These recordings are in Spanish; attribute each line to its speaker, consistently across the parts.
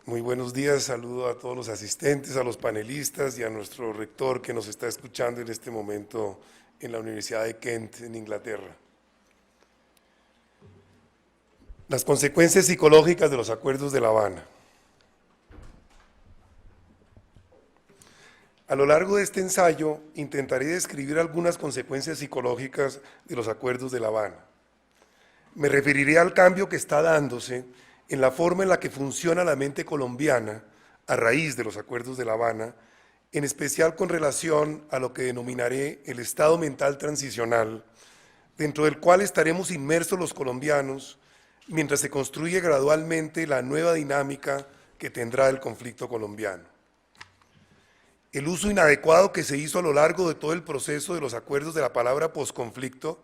Speaker 1: Muy buenos días, saludo a todos los asistentes, a los panelistas y a nuestro rector que nos está escuchando en este momento en la Universidad de Kent, en Inglaterra. Las consecuencias psicológicas de los acuerdos de La Habana. A lo largo de este ensayo intentaré describir algunas consecuencias psicológicas de los acuerdos de La Habana. Me referiré al cambio que está dándose en la forma en la que funciona la mente colombiana a raíz de los acuerdos de La Habana, en especial con relación a lo que denominaré el estado mental transicional, dentro del cual estaremos inmersos los colombianos mientras se construye gradualmente la nueva dinámica que tendrá el conflicto colombiano. El uso inadecuado que se hizo a lo largo de todo el proceso de los acuerdos de la palabra posconflicto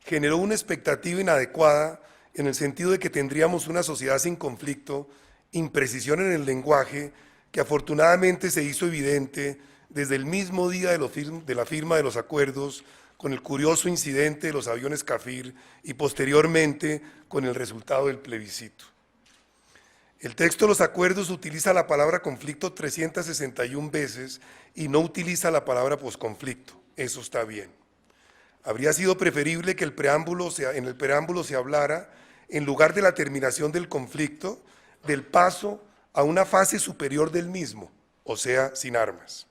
Speaker 1: generó una expectativa inadecuada en el sentido de que tendríamos una sociedad sin conflicto, imprecisión en el lenguaje, que afortunadamente se hizo evidente desde el mismo día de la firma de los acuerdos, con el curioso incidente de los aviones Kafir y posteriormente con el resultado del plebiscito. El texto de los acuerdos utiliza la palabra conflicto 361 veces y no utiliza la palabra posconflicto. Eso está bien. Habría sido preferible que en el preámbulo se hablara, en lugar de la terminación del conflicto, del paso a una fase superior del mismo, o sea, sin armas.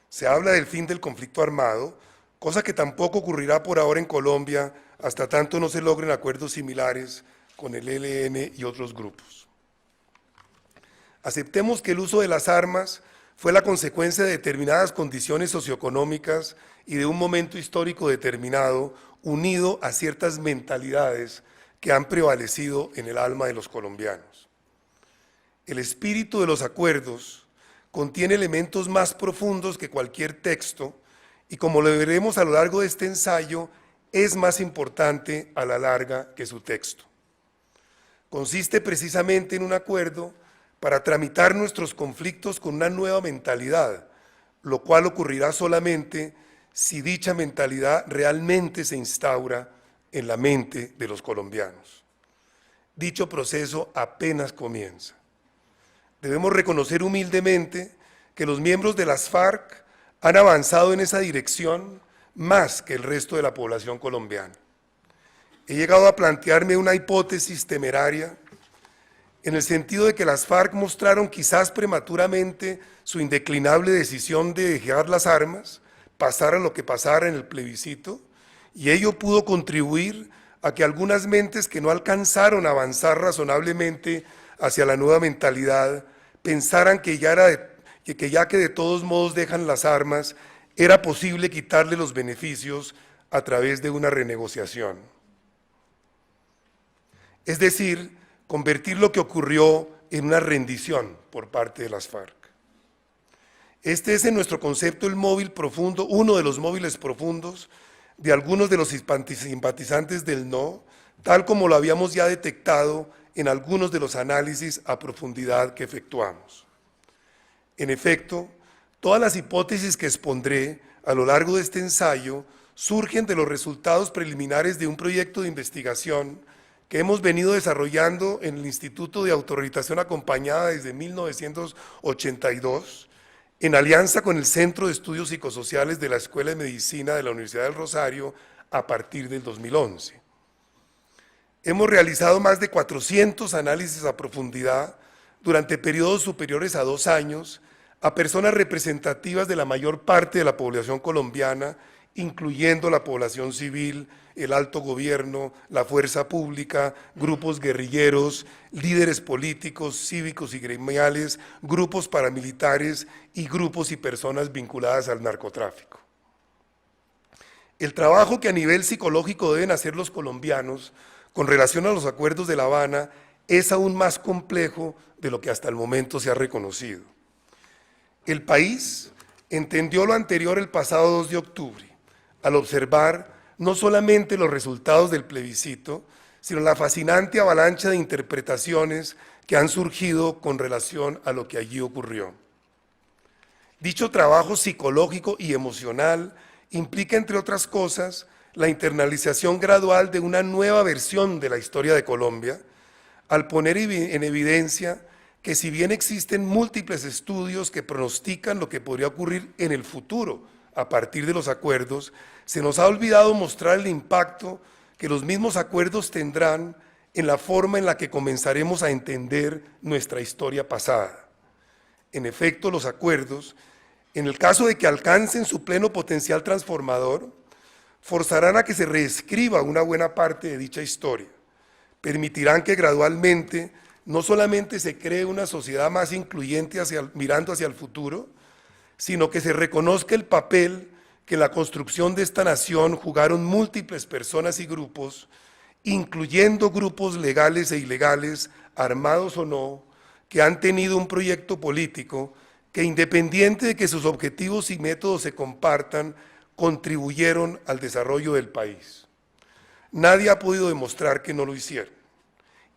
Speaker 1: Se habla del fin del conflicto armado, cosa que tampoco ocurrirá por ahora en Colombia hasta tanto no se logren acuerdos similares con el ELN y otros grupos. Aceptemos que el uso de las armas fue la consecuencia de determinadas condiciones socioeconómicas y de un momento histórico determinado, unido a ciertas mentalidades que han prevalecido en el alma de los colombianos. El espíritu de los acuerdos contiene elementos más profundos que cualquier texto y, como lo veremos a lo largo de este ensayo, es más importante a la larga que su texto. Consiste precisamente en un acuerdo para tramitar nuestros conflictos con una nueva mentalidad, lo cual ocurrirá solamente si dicha mentalidad realmente se instaura en la mente de los colombianos. Dicho proceso apenas comienza. Debemos reconocer humildemente que los miembros de las FARC han avanzado en esa dirección más que el resto de la población colombiana. He llegado a plantearme una hipótesis temeraria en el sentido de que las FARC mostraron quizás prematuramente su indeclinable decisión de dejar las armas, pasara lo que pasara en el plebiscito, y ello pudo contribuir a que algunas mentes que no alcanzaron a avanzar razonablemente hacia la nueva mentalidad pensaran que ya que de todos modos dejan las armas, era posible quitarle los beneficios a través de una renegociación. Es decir, convertir lo que ocurrió en una rendición por parte de las FARC. Este es en nuestro concepto el móvil profundo, uno de los móviles profundos de algunos de los simpatizantes del no, tal como lo habíamos ya detectado en algunos de los análisis a profundidad que efectuamos. En efecto, todas las hipótesis que expondré a lo largo de este ensayo surgen de los resultados preliminares de un proyecto de investigación que hemos venido desarrollando en el Instituto de Autorrealización Acompañada desde 1982, en alianza con el Centro de Estudios Psicosociales de la Escuela de Medicina de la Universidad del Rosario a partir del 2011. Hemos realizado más de 400 análisis a profundidad durante periodos superiores a 2 años a personas representativas de la mayor parte de la población colombiana, incluyendo la población civil, el alto gobierno, la fuerza pública, grupos guerrilleros, líderes políticos, cívicos y gremiales, grupos paramilitares y grupos y personas vinculadas al narcotráfico. El trabajo que a nivel psicológico deben hacer los colombianos con relación a los acuerdos de La Habana es aún más complejo de lo que hasta el momento se ha reconocido. El país entendió lo anterior el pasado 2 de octubre, al observar no solamente los resultados del plebiscito, sino la fascinante avalancha de interpretaciones que han surgido con relación a lo que allí ocurrió. Dicho trabajo psicológico y emocional implica, entre otras cosas, la internalización gradual de una nueva versión de la historia de Colombia, al poner en evidencia que si bien existen múltiples estudios que pronostican lo que podría ocurrir en el futuro a partir de los acuerdos, se nos ha olvidado mostrar el impacto que los mismos acuerdos tendrán en la forma en la que comenzaremos a entender nuestra historia pasada. En efecto, los acuerdos, en el caso de que alcancen su pleno potencial transformador, forzarán a que se reescriba una buena parte de dicha historia. Permitirán que gradualmente no solamente se cree una sociedad más incluyente mirando hacia el futuro, sino que se reconozca el papel que en la construcción de esta nación jugaron múltiples personas y grupos, incluyendo grupos legales e ilegales, armados o no, que han tenido un proyecto político que, independiente de que sus objetivos y métodos se compartan, contribuyeron al desarrollo del país. Nadie ha podido demostrar que no lo hicieron.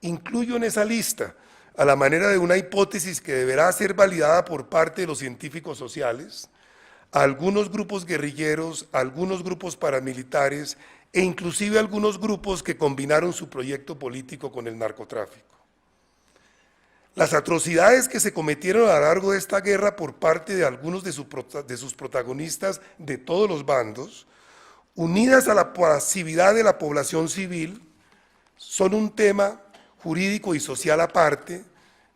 Speaker 1: Incluyo en esa lista, a la manera de una hipótesis que deberá ser validada por parte de los científicos sociales, a algunos grupos guerrilleros, a algunos grupos paramilitares e inclusive a algunos grupos que combinaron su proyecto político con el narcotráfico. Las atrocidades que se cometieron a lo largo de esta guerra por parte de algunos de sus protagonistas de todos los bandos, unidas a la pasividad de la población civil, son un tema jurídico y social aparte,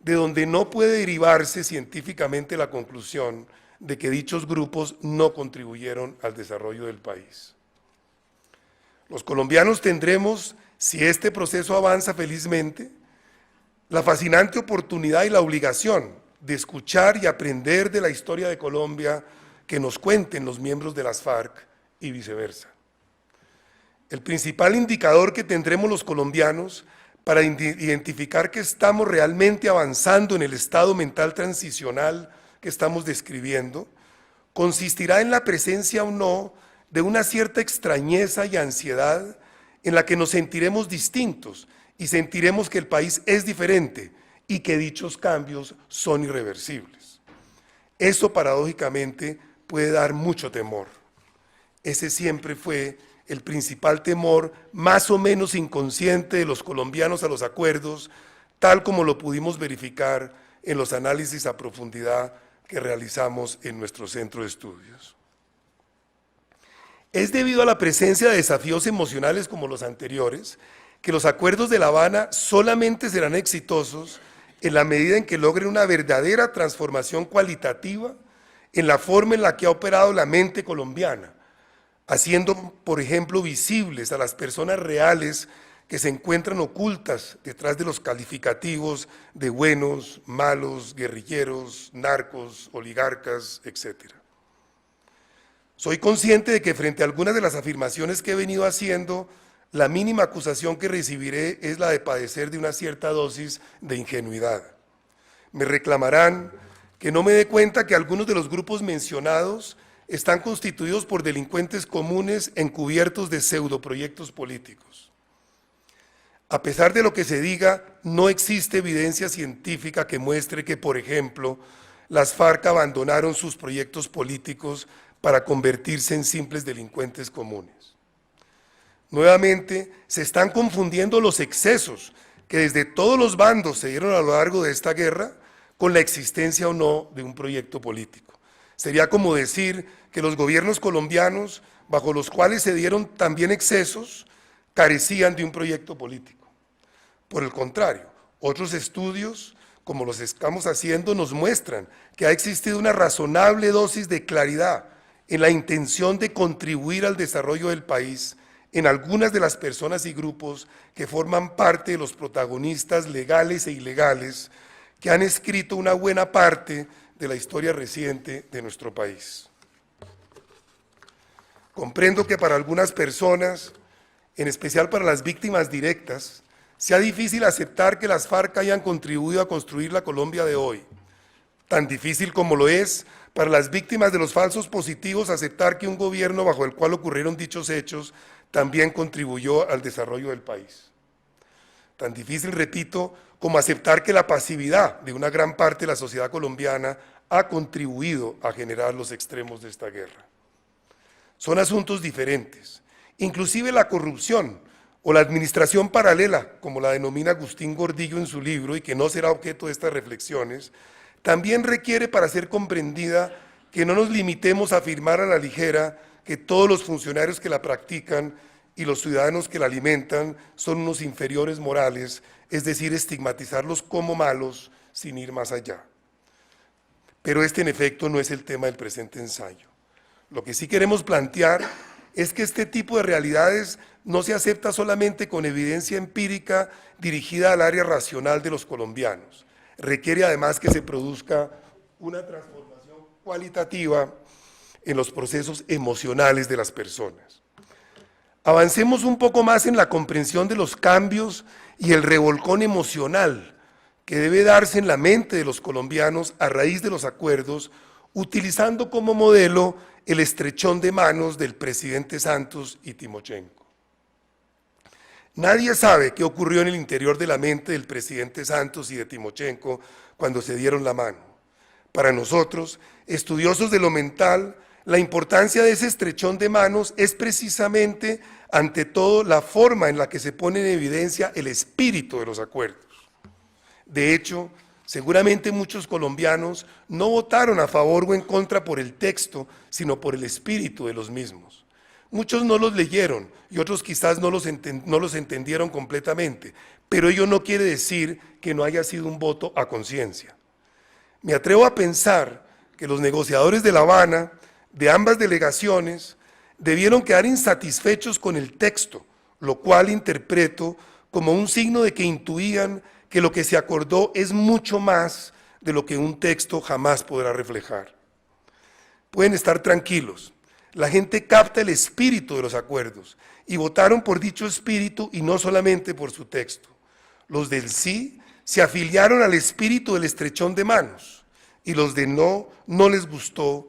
Speaker 1: de donde no puede derivarse científicamente la conclusión de que dichos grupos no contribuyeron al desarrollo del país. Los colombianos tendremos, si este proceso avanza felizmente, la fascinante oportunidad y la obligación de escuchar y aprender de la historia de Colombia que nos cuenten los miembros de las FARC y viceversa. El principal indicador que tendremos los colombianos para identificar que estamos realmente avanzando en el estado mental transicional que estamos describiendo, consistirá en la presencia o no de una cierta extrañeza y ansiedad en la que nos sentiremos distintos y sentiremos que el país es diferente y que dichos cambios son irreversibles. Eso paradójicamente puede dar mucho temor. Ese siempre fue el principal temor más o menos inconsciente de los colombianos a los acuerdos, tal como lo pudimos verificar en los análisis a profundidad que realizamos en nuestro centro de estudios. Es debido a la presencia de desafíos emocionales como los anteriores, que los acuerdos de La Habana solamente serán exitosos en la medida en que logren una verdadera transformación cualitativa en la forma en la que ha operado la mente colombiana, haciendo, por ejemplo, visibles a las personas reales que se encuentran ocultas detrás de los calificativos de buenos, malos, guerrilleros, narcos, oligarcas, etc. Soy consciente de que frente a algunas de las afirmaciones que he venido haciendo, la mínima acusación que recibiré es la de padecer de una cierta dosis de ingenuidad. Me reclamarán que no me dé cuenta que algunos de los grupos mencionados están constituidos por delincuentes comunes encubiertos de pseudoproyectos políticos. A pesar de lo que se diga, no existe evidencia científica que muestre que, por ejemplo, las FARC abandonaron sus proyectos políticos para convertirse en simples delincuentes comunes. Nuevamente, se están confundiendo los excesos que desde todos los bandos se dieron a lo largo de esta guerra con la existencia o no de un proyecto político. Sería como decir que los gobiernos colombianos, bajo los cuales se dieron también excesos, carecían de un proyecto político. Por el contrario, otros estudios, como los estamos haciendo, nos muestran que ha existido una razonable dosis de claridad en la intención de contribuir al desarrollo del país en algunas de las personas y grupos que forman parte de los protagonistas legales e ilegales que han escrito una buena parte de la historia reciente de nuestro país. Comprendo que para algunas personas, en especial para las víctimas directas, sea difícil aceptar que las FARC hayan contribuido a construir la Colombia de hoy, tan difícil como lo es para las víctimas de los falsos positivos aceptar que un gobierno bajo el cual ocurrieron dichos hechos también contribuyó al desarrollo del país. Tan difícil, repito, como aceptar que la pasividad de una gran parte de la sociedad colombiana ha contribuido a generar los extremos de esta guerra. Son asuntos diferentes. Inclusive la corrupción o la administración paralela, como la denomina Agustín Gordillo en su libro y que no será objeto de estas reflexiones, también requiere para ser comprendida que no nos limitemos a afirmar a la ligera que todos los funcionarios que la practican y los ciudadanos que la alimentan son unos inferiores morales, es decir, estigmatizarlos como malos sin ir más allá. Pero este en efecto no es el tema del presente ensayo. Lo que sí queremos plantear es que este tipo de realidades no se acepta solamente con evidencia empírica dirigida al área racional de los colombianos. Requiere además que se produzca una transformación cualitativa en los procesos emocionales de las personas. Avancemos un poco más en la comprensión de los cambios y el revolcón emocional que debe darse en la mente de los colombianos a raíz de los acuerdos, utilizando como modelo el estrechón de manos del presidente Santos y Timochenko. Nadie sabe qué ocurrió en el interior de la mente del presidente Santos y de Timochenko cuando se dieron la mano. Para nosotros, estudiosos de lo mental, la importancia de ese estrechón de manos es precisamente, ante todo, la forma en la que se pone en evidencia el espíritu de los acuerdos. De hecho, seguramente muchos colombianos no votaron a favor o en contra por el texto, sino por el espíritu de los mismos. Muchos no los leyeron y otros quizás no los entendieron completamente, pero ello no quiere decir que no haya sido un voto a conciencia. Me atrevo a pensar que los negociadores de La Habana, de ambas delegaciones, debieron quedar insatisfechos con el texto, lo cual interpreto como un signo de que intuían que lo que se acordó es mucho más de lo que un texto jamás podrá reflejar. Pueden estar tranquilos, la gente capta el espíritu de los acuerdos y votaron por dicho espíritu y no solamente por su texto. Los del sí se afiliaron al espíritu del estrechón de manos y los de no les gustó